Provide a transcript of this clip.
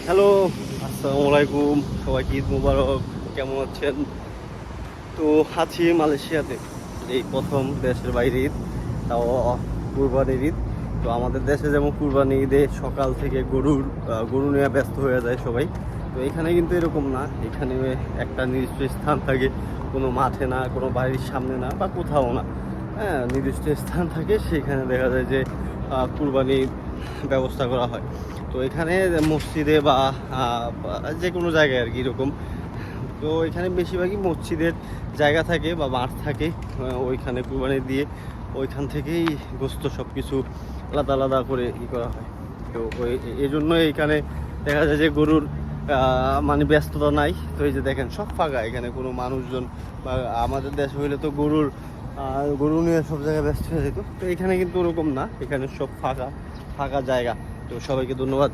Hello, আসসালামু আলাইকুম। সবাইকে ঈদ মুবারক। কেমন আছেন? তো আছি মালয়েশিয়াতে, এই প্রথম দেশের বাইরে ঈদ, তাও কুরবানির ঈদ। তো আমাদের দেশে যেমন কুরবানি ঈদে সকাল থেকে গরু নিয়ে ব্যস্ত হয়ে যায় সবাই। তো এখানে কিন্তু এরকম না। এখানে একটা নির্দিষ্ট স্থান থাকে, কোনো মাঠে না, কোনো বাড়ির সামনে না, বা কোথাও না। হ্যাঁ, নির্দিষ্ট স্থান থাকে, সেখানে দেখা যায় যে কুরবানির ব্যবস্থা করা হয়। তো এখানে মসজিদে বা যে কোনো জায়গায় আর কি এরকম। তো এখানে বেশিরভাগই মসজিদের জায়গা থাকে বা মাঠ থাকে, ওইখানে কুরবানি দিয়ে ওইখান থেকেই গোস্ত সব কিছু আলাদা আলাদা করে করা হয়। তো ওই এই জন্য এইখানে দেখা যায় যে গরুর মানে ব্যস্ততা নাই। তো এই যে দেখেন সব ফাঁকা, এখানে কোনো মানুষজন বা আমাদের দেশে হইলে তো গরু নিয়ে সব জায়গায় ব্যস্ত হয়ে যেত। তো এখানে কিন্তু ওরকম না, এখানে সব ফাঁকা ফাঁকা জায়গা। তো সবাইকে ধন্যবাদ।